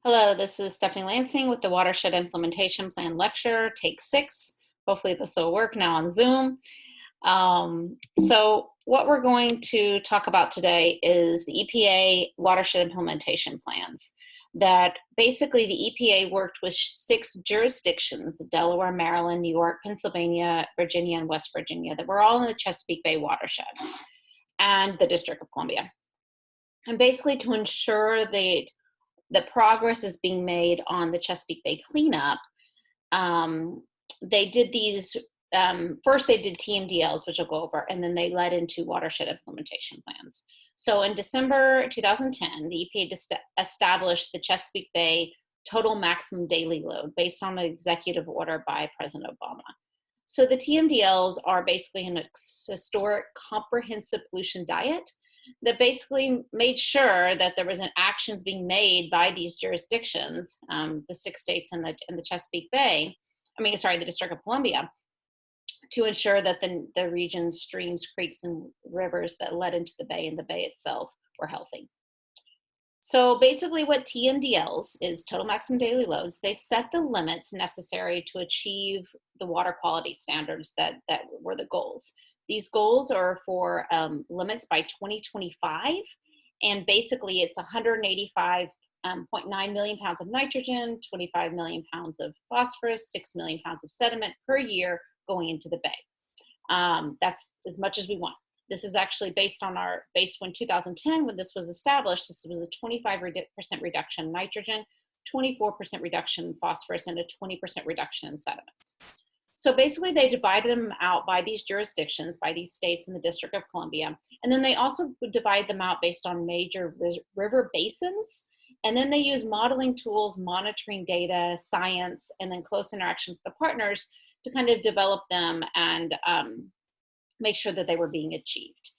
Hello, this is Stephanie Lansing with the Watershed Implementation Plan Lecture, Take 6. Hopefully this will work now on Zoom. So what we're going to talk about today is the EPA Watershed Implementation Plans. That basically the EPA worked with 6 jurisdictions, Delaware, Maryland, New York, Pennsylvania, Virginia, and West Virginia, that were all in the Chesapeake Bay watershed and the District of Columbia. And basically to ensure that the progress is being made on the Chesapeake Bay cleanup, they did these, first they did TMDLs, which I'll go over, and then they led into watershed implementation plans. So in December 2010, the EPA established the Chesapeake Bay total maximum daily load based on an executive order by President Obama. So the TMDLs are basically an historic comprehensive pollution diet that basically made sure that there was an actions being made by these jurisdictions, the 6 states and the Chesapeake Bay, the District of Columbia, to ensure that the region's streams, creeks, and rivers that led into the bay and the bay itself were healthy. So basically what TMDLs is, total maximum daily loads, they set the limits necessary to achieve the water quality standards that were the goals. These goals are for limits by 2025, and basically it's 185.9 million pounds of nitrogen, 25 million pounds of phosphorus, 6 million pounds of sediment per year going into the bay. That's as much as we want. This is actually based on in 2010, when this was established. This was a 25% reduction in nitrogen, 24% reduction in phosphorus, and a 20% reduction in sediments. So basically they divided them out by these jurisdictions, by these states and the District of Columbia. And then they also divide them out based on major river basins. And then they use modeling tools, monitoring data, science, and then close interaction with the partners to kind of develop them and make sure that they were being achieved.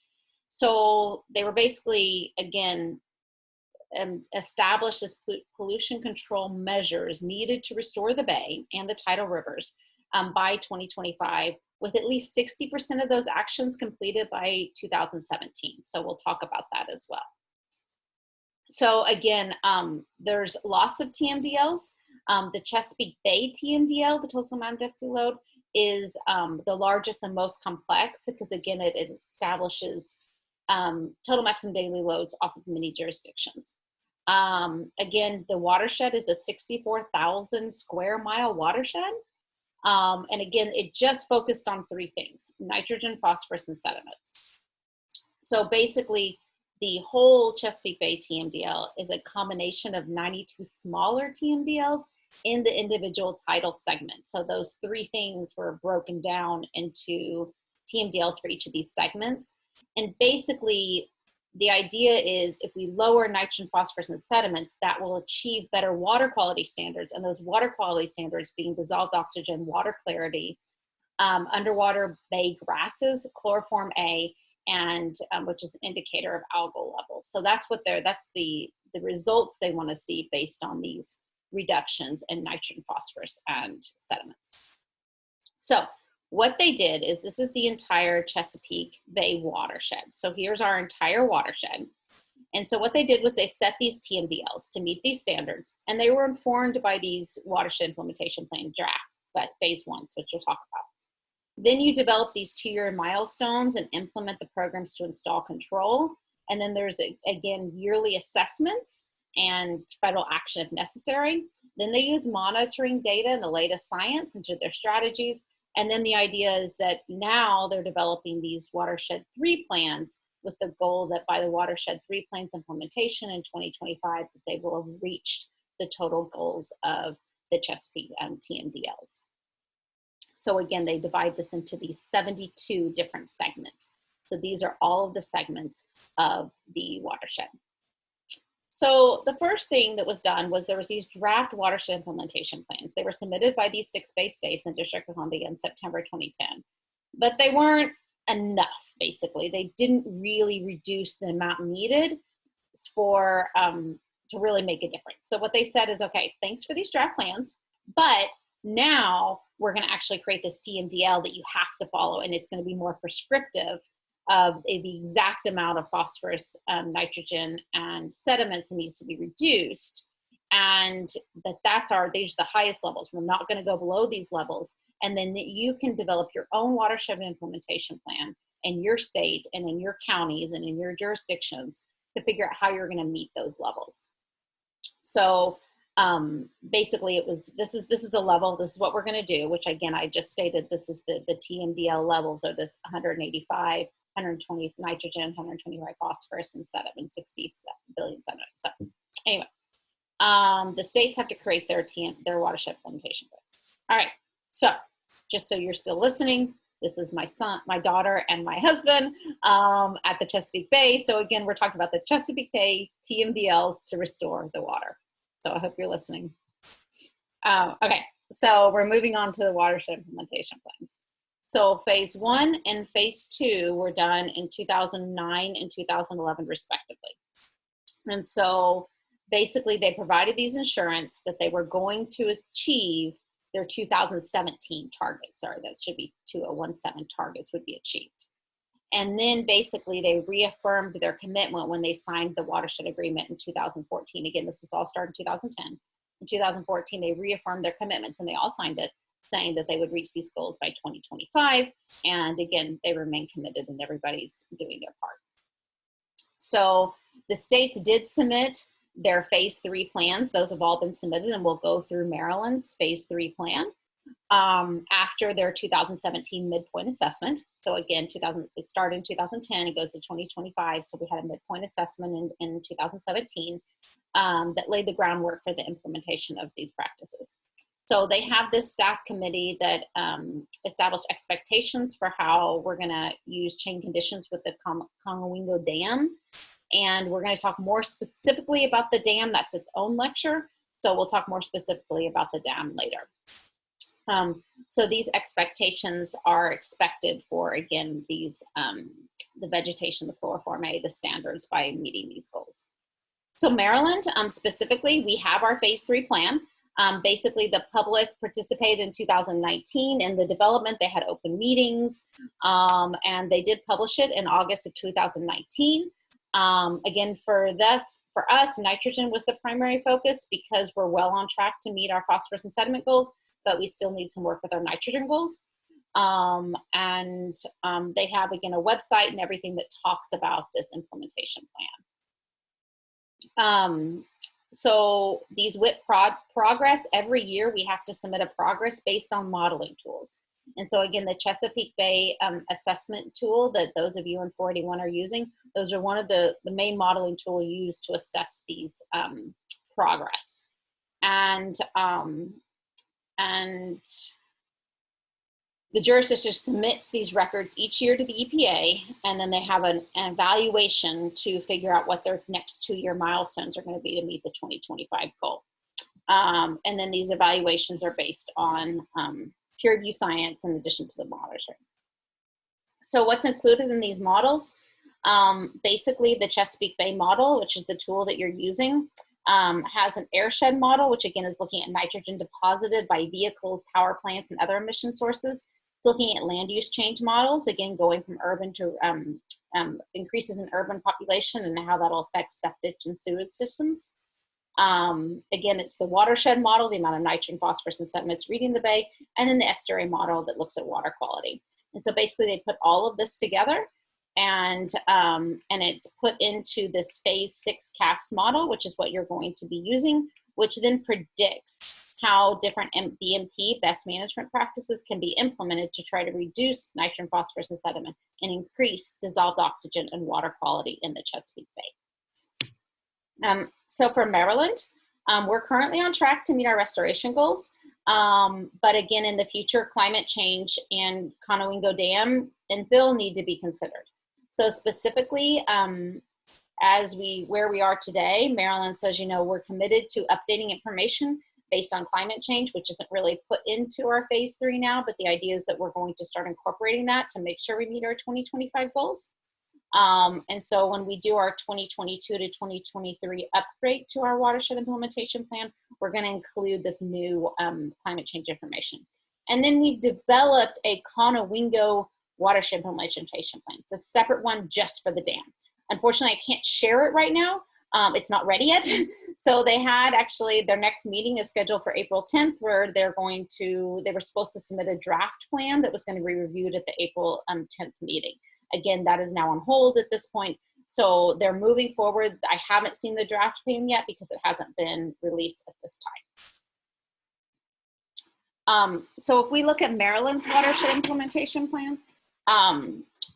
So they were basically, again, established as pollution control measures needed to restore the bay and the tidal rivers by 2025, with at least 60% of those actions completed by 2017. So we'll talk about that as well. So again, there's lots of TMDLs. The Chesapeake Bay TMDL, the total maximum daily load, is the largest and most complex because, again, it establishes total maximum daily loads off of many jurisdictions. Again, the watershed is a 64,000 square mile watershed. And again, it just focused on 3 things: nitrogen, phosphorus, and sediments. So basically, the whole Chesapeake Bay TMDL is a combination of 92 smaller TMDLs in the individual tidal segments. So those 3 things were broken down into TMDLs for each of these segments. And basically, the idea is if we lower nitrogen, phosphorus, and sediments, that will achieve better water quality standards. And those water quality standards being dissolved oxygen, water clarity, underwater bay grasses, chloroform A, and which is an indicator of algal levels. So that's the results they want to see based on these reductions in nitrogen, phosphorus, and sediments. So what they did is, this is the entire Chesapeake Bay watershed. So here's our entire watershed. And so what they did was they set these TMDLs to meet these standards, and they were informed by these watershed implementation plan draft, but phase 1s, which we'll talk about. Then you develop these 2-year milestones and implement the programs to install control. And then there's, again, yearly assessments and federal action if necessary. Then they use monitoring data and the latest science into their strategies. And then the idea is that now they're developing these Watershed 3 plans with the goal that by the Watershed 3 plans implementation in 2025, that they will have reached the total goals of the Chesapeake TMDLs. So again, they divide this into these 72 different segments. So these are all of the segments of the watershed. So the first thing that was done was there was these draft watershed implementation plans. They were submitted by these 6 bay states in the District of Columbia in September 2010, but they weren't enough, basically. They didn't really reduce the amount needed for to really make a difference. So what they said is, okay, thanks for these draft plans, but now we're going to actually create this TMDL that you have to follow, and it's going to be more prescriptive of the exact amount of phosphorus, nitrogen, and sediments that needs to be reduced. and these are the highest levels. We're not going to go below these levels. And then you can develop your own watershed implementation plan in your state and in your counties and in your jurisdictions to figure out how you're going to meet those levels. So basically this is the level, this is what we're going to do, which again, I just stated, this is the TMDL levels are this 185, 120 nitrogen, 125 phosphorus, and sediment, 60 billion sediment. So anyway, the states have to create their watershed implementation plans. All right, so just so you're still listening, this is my son, my daughter, and my husband at the Chesapeake Bay. So again, we're talking about the Chesapeake Bay TMDLs to restore the water. So I hope you're listening. Okay, so we're moving on to the watershed implementation plans. So phase 1 and phase 2 were done in 2009 and 2011 respectively. And so basically they provided these assurance that they were going to achieve their 2017 targets. Sorry, that should be 2017 targets would be achieved. And then basically they reaffirmed their commitment when they signed the watershed agreement in 2014. Again, this was all started in 2010. In 2014, they reaffirmed their commitments and they all signed it, saying that they would reach these goals by 2025. And again, they remain committed and everybody's doing their part. So the states did submit their phase 3 plans. Those have all been submitted and we'll go through Maryland's phase 3 plan after their 2017 midpoint assessment. So again, it started in 2010, it goes to 2025. So we had a midpoint assessment in 2017 that laid the groundwork for the implementation of these practices. So they have this staff committee that established expectations for how we're going to use chain conditions with the Conowingo Dam. And we're going to talk more specifically about the dam. That's its own lecture. So we'll talk more specifically about the dam later. So these expectations are expected for, again, these the vegetation, the chloroform, the standards by meeting these goals. So Maryland, specifically, we have our phase 3 plan. Basically, the public participated in 2019 in the development. They had open meetings, and they did publish it in August of 2019. Again, for us, nitrogen was the primary focus because we're well on track to meet our phosphorus and sediment goals, but we still need some work with our nitrogen goals. They have, again, a website and everything that talks about this implementation plan. So these WIP progress, every year we have to submit a progress based on modeling tools. And so again, the Chesapeake Bay assessment tool that those of you in 481 are using, those are one of the main modeling tools used to assess these progress. And the jurisdiction submits these records each year to the EPA, and then they have an evaluation to figure out what their next 2-year milestones are going to be to meet the 2025 goal. And then these evaluations are based on peer review science in addition to the monitoring. So what's included in these models? Basically, the Chesapeake Bay model, which is the tool that you're using, has an airshed model, which again is looking at nitrogen deposited by vehicles, power plants, and other emission sources. It's looking at land use change models, again going from urban to increases in urban population and how that'll affect septic and sewage systems. Again, it's the watershed model, the amount of nitrogen, phosphorus, and sediments reading the bay, and then the estuary model that looks at water quality. And so basically they put all of this together, and it's put into this phase 6 CAST model, which is what you're going to be using, which then predicts how different BMP, best management practices, can be implemented to try to reduce nitrogen, phosphorus, and sediment and increase dissolved oxygen and water quality in the Chesapeake Bay. So for Maryland, we're currently on track to meet our restoration goals. But again, in the future, climate change and Conowingo Dam infill need to be considered. So specifically, where we are today, Maryland says, we're committed to updating information based on climate change, which isn't really put into our phase 3 now, but the idea is that we're going to start incorporating that to make sure we meet our 2025 goals. And so when we do our 2022 to 2023 upgrade to our watershed implementation plan, we're going to include this new climate change information. And then we've developed a Conowingo watershed implementation plan, the separate one just for the dam. Unfortunately, I can't share it right now. It's not ready yet. So they had actually, their next meeting is scheduled for April 10th, where they were supposed to submit a draft plan that was going to be reviewed at the April 10th meeting. Again, that is now on hold at this point. So they're moving forward. I haven't seen the draft plan yet because it hasn't been released at this time. So if we look at Maryland's watershed implementation plan,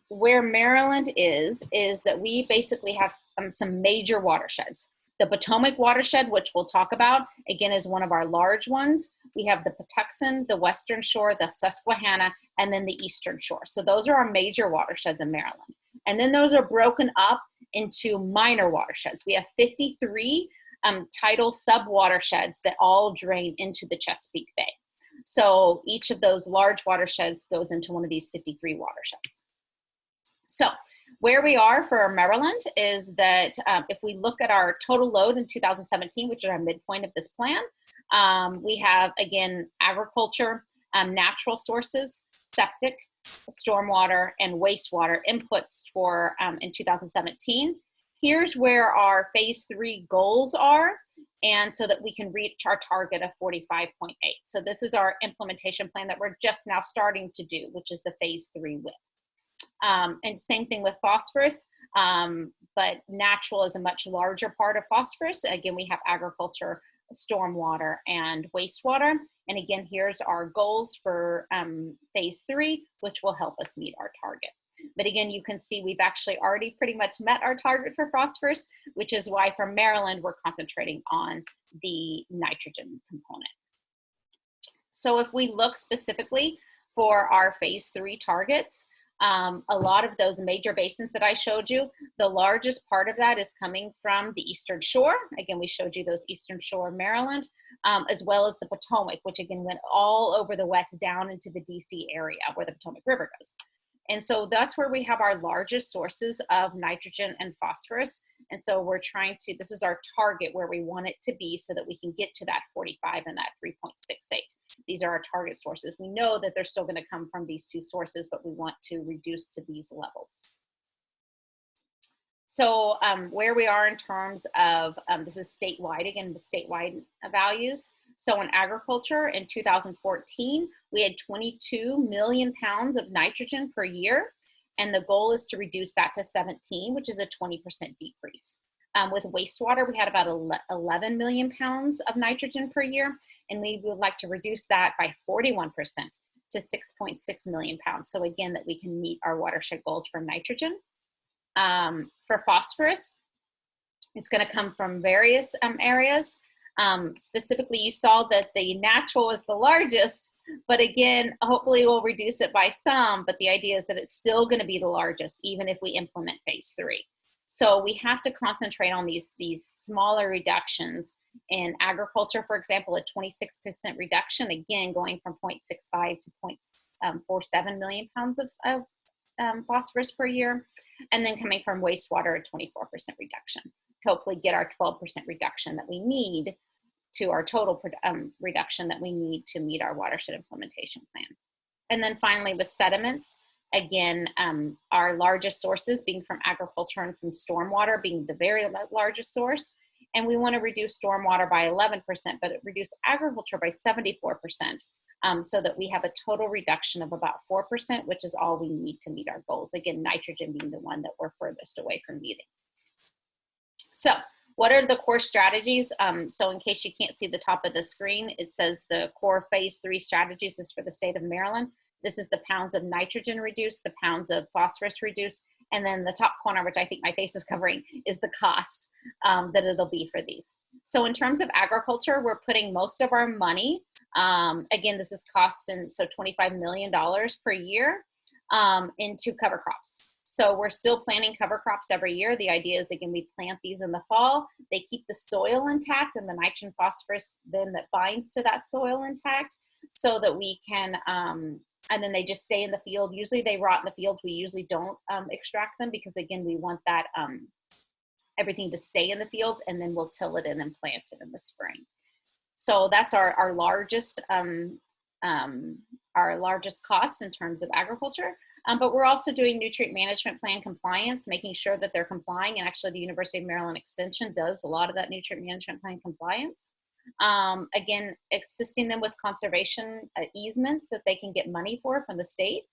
where Maryland is that we basically have some major watersheds. The Potomac watershed, which we'll talk about, again, is one of our large ones. We have the Patuxent, the Western Shore, the Susquehanna, and then the Eastern Shore. So those are our major watersheds in Maryland. And then those are broken up into minor watersheds. We have 53 tidal sub-watersheds that all drain into the Chesapeake Bay. So each of those large watersheds goes into one of these 53 watersheds. So where we are for Maryland is that if we look at our total load in 2017, which is our midpoint of this plan, we have, again, agriculture, natural sources, septic, stormwater, and wastewater inputs for in 2017. Here's where our phase 3 goals are, and so that we can reach our target of 45.8. So this is our implementation plan that we're just now starting to do, which is the phase 3 WIP. And same thing with phosphorus, but natural is a much larger part of phosphorus. Again, we have agriculture, stormwater, and wastewater. And again, here's our goals for phase 3, which will help us meet our target. But again, you can see we've actually already pretty much met our target for phosphorus, which is why for Maryland, we're concentrating on the nitrogen component. So if we look specifically for our phase 3 targets, a lot of those major basins that I showed you, the largest part of that is coming from the Eastern Shore. Again, we showed you those Eastern Shore of Maryland, as well as the Potomac, which again went all over the west down into the DC area where the Potomac River goes. And so that's where we have our largest sources of nitrogen and phosphorus. And so we're trying to, this is our target where we want it to be so that we can get to that 45 and that 3.68. These are our target sources. We know that they're still going to come from these two sources, but we want to reduce to these levels. So where we are in terms of, this is statewide, again, the statewide values. So in agriculture in 2014, we had 22 million pounds of nitrogen per year. And the goal is to reduce that to 17, which is a 20% decrease. With wastewater, we had about 11 million pounds of nitrogen per year. And we would like to reduce that by 41% to 6.6 million pounds. So again, that we can meet our watershed goals for nitrogen. For phosphorus, it's going to come from various areas. Specifically, you saw that the natural was the largest, but again, hopefully we'll reduce it by some, but the idea is that it's still going to be the largest, even if we implement phase 3. So we have to concentrate on these smaller reductions in agriculture, for example, a 26% reduction, again, going from 0.65 to 0.47 million pounds of phosphorus per year, and then coming from wastewater, a 24% reduction. Hopefully get our 12% reduction that we need to our total reduction that we need to meet our watershed implementation plan. And then finally with sediments, again, our largest sources being from agriculture and from stormwater being the very largest source. And we want to reduce stormwater by 11%, but reduce agriculture by 74%, so that we have a total reduction of about 4%, which is all we need to meet our goals. Again, nitrogen being the one that we're furthest away from meeting. So what are the core strategies? So in case you can't see the top of the screen, it says the core phase 3 strategies is for the state of Maryland. This is the pounds of nitrogen reduced, the pounds of phosphorus reduced, and then the top corner, which I think my face is covering, is the cost that it'll be for these. So in terms of agriculture, we're putting most of our money, again, this is costs, and so $25 million per year into cover crops. So we're still planting cover crops every year. The idea is, again, we plant these in the fall. They keep the soil intact and the nitrogen phosphorus then that binds to that soil intact so that we can, and then they just stay in the field. Usually they rot in the fields. We usually don't extract them because, again, we want that everything to stay in the fields, and then we'll till it in and plant it in the spring. So that's our largest cost in terms of agriculture. But we're also doing nutrient management plan compliance, making sure that they're complying. And actually the University of Maryland Extension does a lot of that nutrient management plan compliance. Again, assisting them with conservation easements that they can get money for from the state.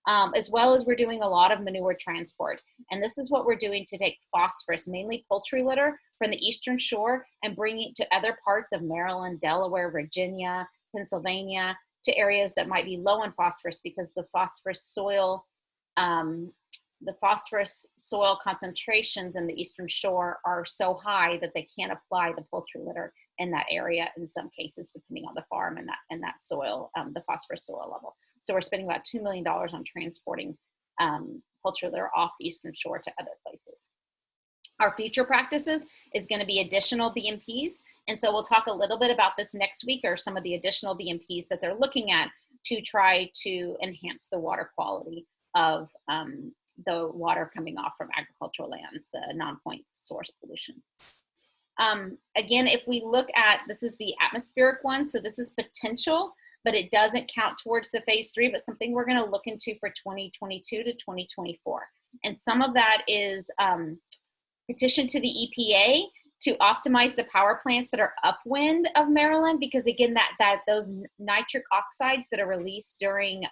As well as we're doing a lot of manure transport. And this is what we're doing to take phosphorus, mainly poultry litter, from the Eastern Shore and bring it to other parts of Maryland, Delaware, Virginia, Pennsylvania, to areas that might be low in phosphorus because the phosphorus soil concentrations in the Eastern Shore are so high that they can't apply the poultry litter in that area in some cases, depending on the farm and that soil, the phosphorus soil level. So we're spending about $2 million on transporting poultry litter off the Eastern Shore to other places. Our future practices is going to be additional BMPs. And so we'll talk a little bit about this next week, or some of the additional BMPs that they're looking at to try to enhance the water quality of the water coming off from agricultural lands, the non-point source pollution. Again, if we look at, this is the atmospheric one, so this is potential, but it doesn't count towards the phase 3, but something we're going to look into for 2022 to 2024. And some of that is petition to the EPA to optimize the power plants that are upwind of Maryland, because again, those nitric oxides that are released during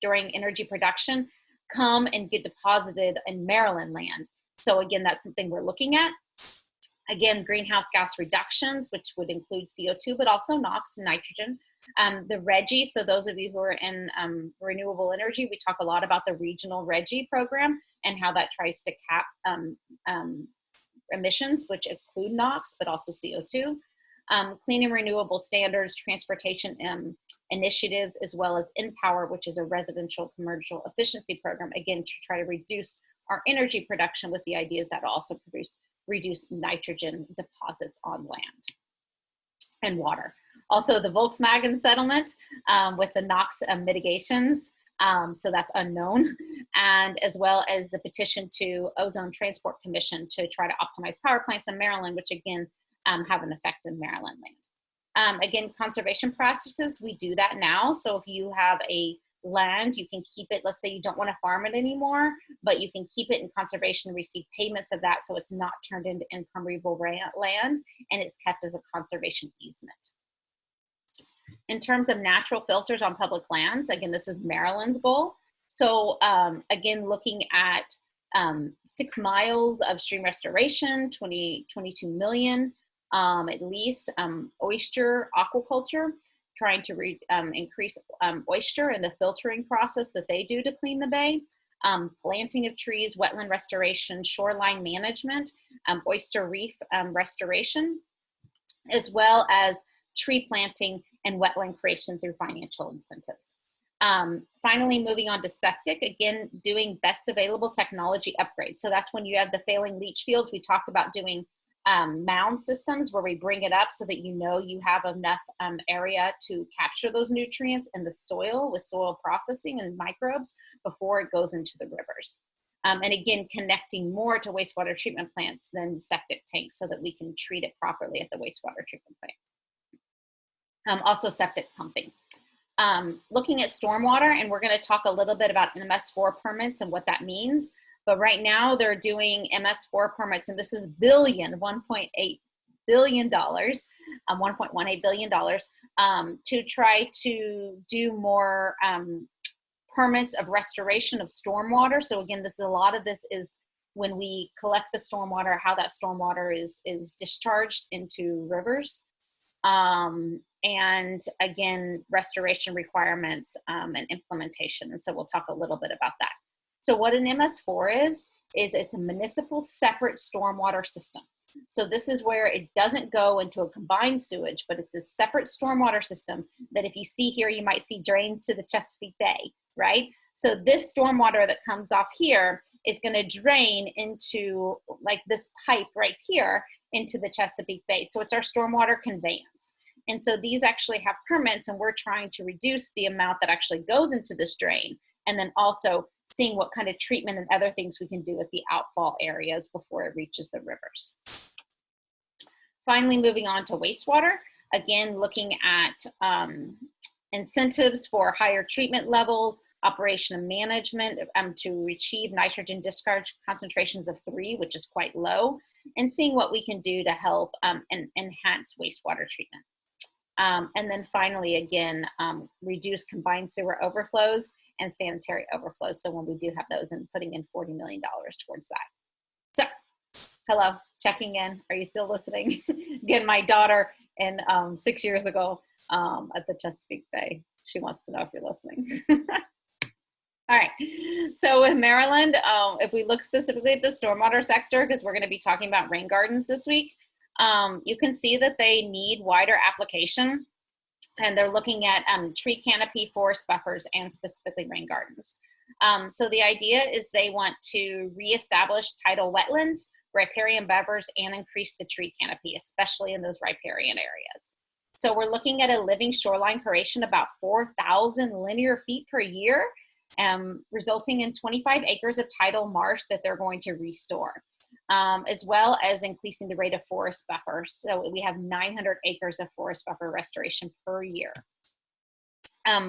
energy production come and get deposited in Maryland land. So again, that's something we're looking at. Again, greenhouse gas reductions, which would include CO2, but also NOx and nitrogen. The RGGI, so those of you who are in renewable energy, we talk a lot about the regional RGGI program and how that tries to cap emissions, which include NOx, but also CO2. Clean and renewable standards, transportation initiatives, as well as InPower, which is a residential commercial efficiency program, again, to try to reduce our energy production with the ideas that also reduce nitrogen deposits on land and water. Also the Volkswagen settlement with the NOx mitigations, so that's unknown, and as well as the petition to Ozone Transport Commission to try to optimize power plants in Maryland, which again have an effect in Maryland land. Again, conservation practices, we do that now. So if you have a land, you can keep it, let's say you don't want to farm it anymore, but you can keep it in conservation and receive payments of that, so it's not turned into impermeable land and it's kept as a conservation easement. In terms of natural filters on public lands, again, this is Maryland's goal. So again, looking at 6 miles of stream restoration, 22 million at least, oyster aquaculture, trying to increase oyster and the filtering process that they do to clean the bay, planting of trees, wetland restoration, shoreline management, oyster reef restoration, as well as tree planting and wetland creation through financial incentives. Finally, moving on to septic, again, doing best available technology upgrades. So that's when you have the failing leach fields. We talked about doing mound systems where we bring it up so that you know you have enough area to capture those nutrients in the soil with soil processing and microbes before it goes into the rivers. And again, connecting more to wastewater treatment plants than septic tanks so that we can treat it properly at the wastewater treatment plant. Also septic pumping. Looking at stormwater, and we're going to talk a little bit about MS4 permits and what that means. But right now they're doing MS4 permits, and this is $1.8 billion, $1.18 billion to try to do more permits of restoration of stormwater. So again, a lot of this is when we collect the stormwater, how that stormwater is discharged into rivers. And again, restoration requirements and implementation. And so we'll talk a little bit about that. So what an MS4 is it's a municipal separate stormwater system. So this is where it doesn't go into a combined sewage, but it's a separate stormwater system that if you see here, you might see drains to the Chesapeake Bay, right? So this stormwater that comes off here is going to drain into like this pipe right here into the Chesapeake Bay. So it's our stormwater conveyance. And so these actually have permits, and we're trying to reduce the amount that actually goes into this drain, and then also seeing what kind of treatment and other things we can do at the outfall areas before it reaches the rivers. Finally, moving on to wastewater, again, looking at incentives for higher treatment levels, operation and management to achieve nitrogen discharge concentrations of 3, which is quite low, and seeing what we can do to help and enhance wastewater treatment. And then finally, again, reduce combined sewer overflows and sanitary overflows. So when we do have those, and putting in $40 million towards that. So, hello, checking in. Are you still listening? Again, my daughter, and 6 years ago at the Chesapeake Bay, she wants to know if you're listening. All right, so with Maryland, if we look specifically at the stormwater sector, because we're going to be talking about rain gardens this week, you can see that they need wider application, and they're looking at tree canopy, forest buffers, and specifically rain gardens. So the idea is they want to reestablish tidal wetlands, riparian buffers, and increase the tree canopy, especially in those riparian areas. So we're looking at a living shoreline creation about 4,000 linear feet per year, resulting in 25 acres of tidal marsh that they're going to restore, as well as increasing the rate of forest buffers. So we have 900 acres of forest buffer restoration per year.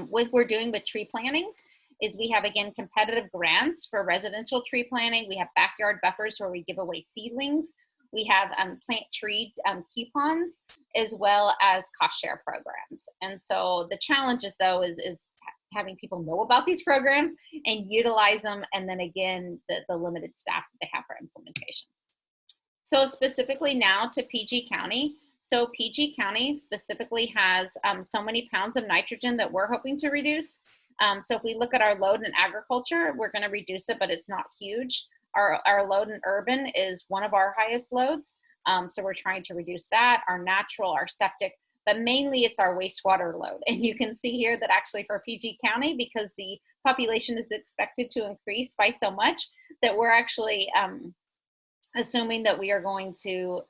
What we're doing with tree plantings is we have, again, competitive grants for residential tree planting. We have backyard buffers where we give away seedlings. We have plant tree coupons, as well as cost share programs. And so the challenges, though, is having people know about these programs and utilize them, and then again, the limited staff that they have for implementation. So specifically now to PG County. So PG County specifically has so many pounds of nitrogen that we're hoping to reduce. So if we look at our load in agriculture, we're going to reduce it, but it's not huge. Our load in urban is one of our highest loads. So we're trying to reduce that, our natural, our septic, but mainly it's our wastewater load. And you can see here that actually for PG County, because the population is expected to increase by so much, that we're actually assuming that we are going to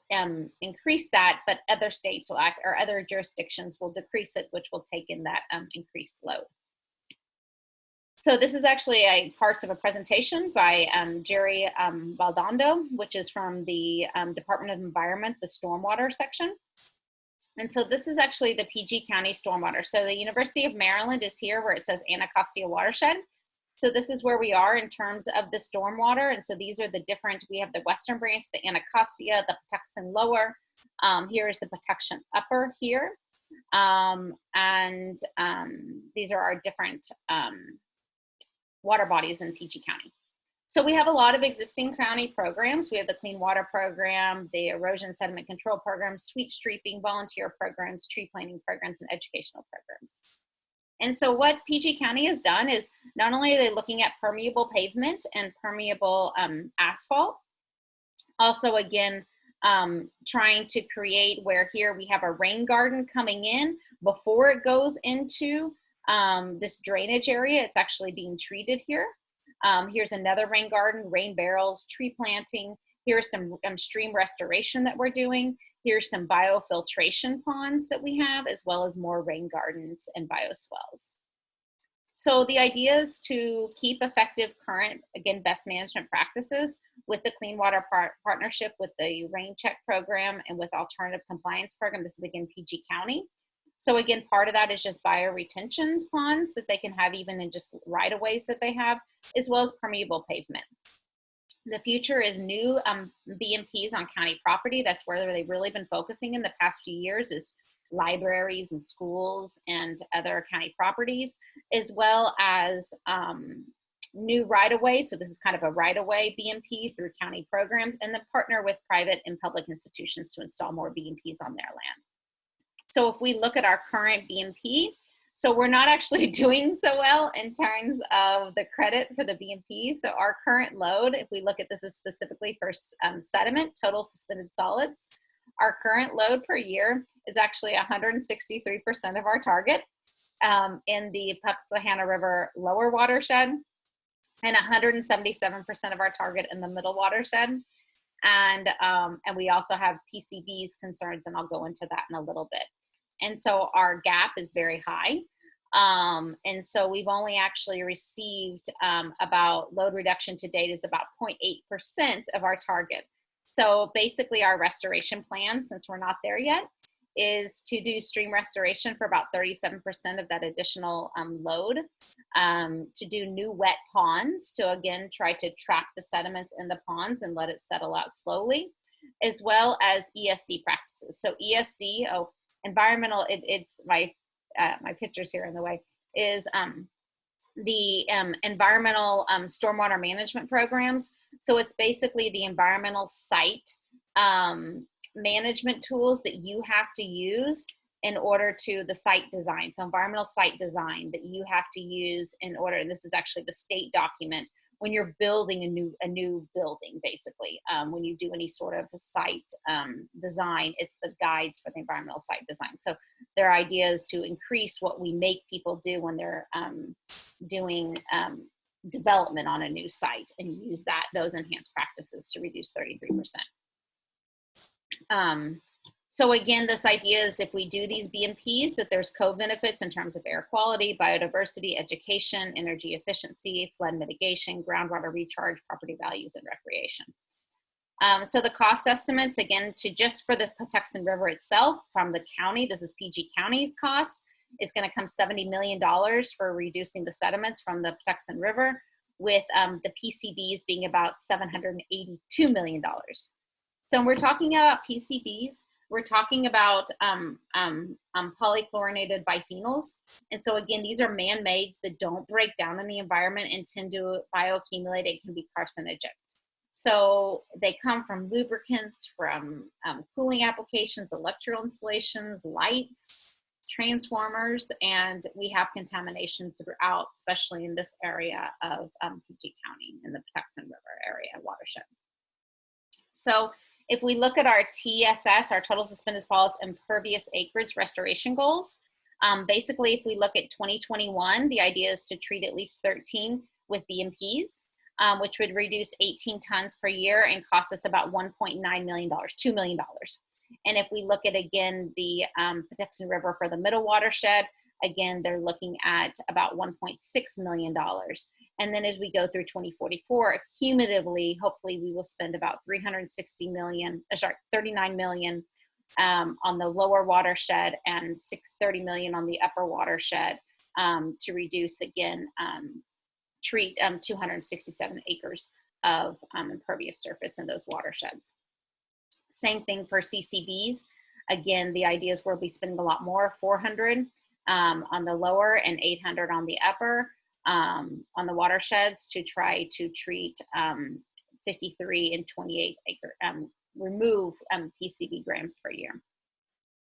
increase that, but other states will act, or other jurisdictions will decrease it, which will take in that increased load. So this is actually parts of a presentation by Jerry Baldondo, which is from the Department of Environment, the stormwater section. And so this is actually the PG County stormwater. So the University of Maryland is here where it says Anacostia Watershed. So this is where we are in terms of the stormwater. And so these are the different, we have the Western branch, the Anacostia, the Patuxent Lower. Here is the Patuxent Upper here. These are our different water bodies in PG County. So we have a lot of existing county programs. We have the Clean Water Program, the Erosion Sediment Control Program, Sweet Streeping, volunteer programs, tree planting programs, and educational programs. And so what PG County has done is not only are they looking at permeable pavement and permeable asphalt, also again, trying to create where here we have a rain garden coming in before it goes into this drainage area. It's actually being treated here. Here's another rain garden, rain barrels, tree planting. Here's some stream restoration that we're doing. Here's some biofiltration ponds that we have, as well as more rain gardens and bioswales. So the idea is to keep effective current, again, best management practices with the Clean Water Partnership, with the Rain Check program, and with Alternative Compliance program. This is, again, PG County. So again, part of that is just bioretention ponds that they can have even in just right-of-ways that they have, as well as permeable pavement. The future is new BMPs on county property. That's where they've really been focusing in the past few years, is libraries and schools and other county properties, as well as new right-of-way. So this is kind of a right-of-way BMP through county programs, and then partner with private and public institutions to install more BMPs on their land. So if we look at our current BMP, so we're not actually doing so well in terms of the credit for the BMP. So our current load, if we look at this is specifically for sediment, total suspended solids, our current load per year is actually 163% of our target in the Puxahana River lower watershed, and 177% of our target in the middle watershed. And we also have PCBs concerns, and I'll go into that in a little bit. And so our gap is very high. And so we've only actually received about load reduction to date is about 0.8% of our target. So basically our restoration plan, since we're not there yet, is to do stream restoration for about 37% of that additional load, to do new wet ponds to, again, try to trap the sediments in the ponds and let it settle out slowly, as well as ESD practices. So ESD, environmental, it's my picture's here in the way, is the environmental stormwater management programs. So it's basically the environmental site management tools that you have to use in order to the site design. So environmental site design that you have to use in order, and this is actually the state document, when you're building a new building, basically. When you do any sort of site design, it's the guides for the environmental site design. So their idea is to increase what we make people do when they're doing development on a new site, and use those enhanced practices to reduce 33%. So again, this idea is if we do these BMPs, that there's co-benefits in terms of air quality, biodiversity, education, energy efficiency, flood mitigation, groundwater recharge, property values, and recreation. So the cost estimates, again, just for the Patuxent River itself from the county, this is PG County's cost, is going to come $70 million for reducing the sediments from the Patuxent River, with the PCBs being about $782 million. So when we're talking about PCBs, we're talking about polychlorinated biphenyls. And so again, these are man-mades that don't break down in the environment and tend to bioaccumulate. It can be carcinogenic. So they come from lubricants, from cooling applications, electrical installations, lights, transformers, and we have contamination throughout, especially in this area of PG County, in the Patuxent River area watershed. So if we look at our TSS, our total suspended solids impervious acreage restoration goals, basically if we look at 2021, the idea is to treat at least 13 with BMPs, which would reduce 18 tons per year and cost us about $1.9 million, $2 million. And if we look at, again, the Patuxent River for the middle watershed, again, they're looking at about $1.6 million. And then as we go through 2044, cumulatively, hopefully we will spend about $39 million on the lower watershed and $30 million on the upper watershed to reduce, again, treat 267 acres of impervious surface in those watersheds. Same thing for CCBs. Again, the idea is we'll be spending a lot more, 400 on the lower and 800 on the upper. On the watersheds to try to treat 53 and 28 acre, remove PCB grams per year.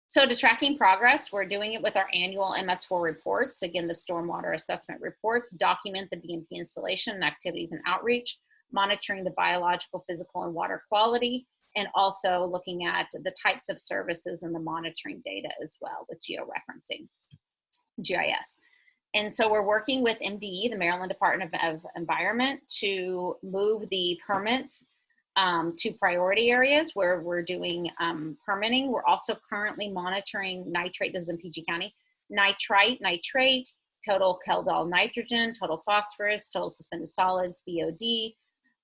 So to tracking progress, we're doing it with our annual MS4 reports. Again, the stormwater assessment reports document the BMP installation and activities and outreach, monitoring the biological, physical, and water quality, and also looking at the types of services and the monitoring data as well with georeferencing, GIS. And so we're working with MDE, the Maryland Department of Environment, to move the permits to priority areas where we're doing permitting. We're also currently monitoring nitrate, this is in PG County, nitrate, total Keldol nitrogen, total phosphorus, total suspended solids, BOD,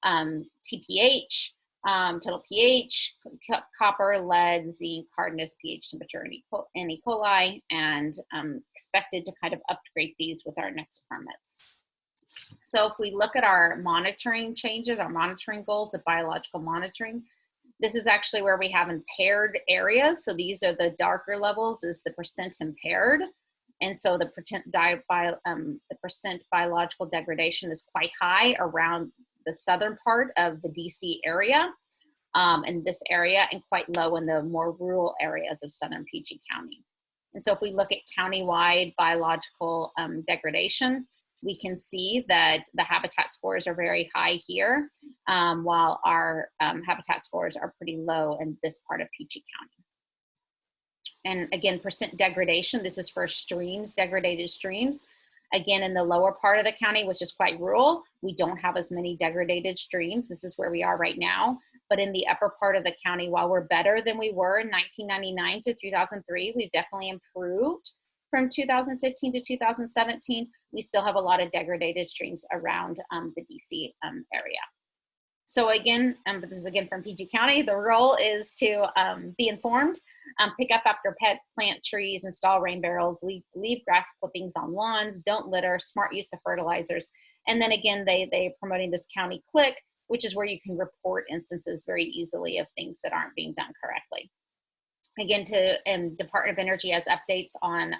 TPH, total pH, copper, lead, zinc, hardness, pH, temperature, and E. coli, and expected to kind of upgrade these with our next permits. So if we look at our monitoring changes, our monitoring goals, the biological monitoring, this is actually where we have impaired areas. So these are the darker levels, is the percent impaired. And so the percent biological degradation is quite high around the southern part of the DC area, in this area, and quite low in the more rural areas of southern PG County. And so if we look at countywide biological degradation, we can see that the habitat scores are very high here, while our habitat scores are pretty low in this part of PG County. And again, percent degradation, this is for streams, degraded streams. Again, in the lower part of the county, which is quite rural, we don't have as many degraded streams. This is where we are right now. But in the upper part of the county, while we're better than we were in 1999 to 2003, we've definitely improved from 2015 to 2017. We still have a lot of degraded streams around the DC area. So again, this is again from PG County, the role is to be informed, pick up after pets, plant trees, install rain barrels, leave grass clippings on lawns, don't litter, smart use of fertilizers. And then again, they promoting this county click, which is where you can report instances very easily of things that aren't being done correctly. Again, Department of Energy has updates on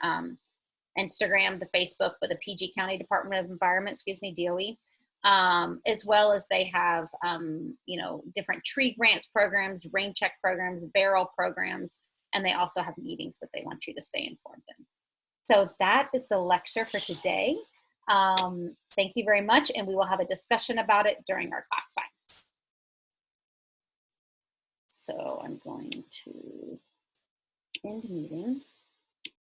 Instagram, the Facebook, with the PG County Department of Environment, DOE, as well as they have, different tree grants programs, rain check programs, barrel programs, and they also have meetings that they want you to stay informed in. So that is the lecture for today. Thank you very much, and we will have a discussion about it during our class time. So I'm going to end meeting.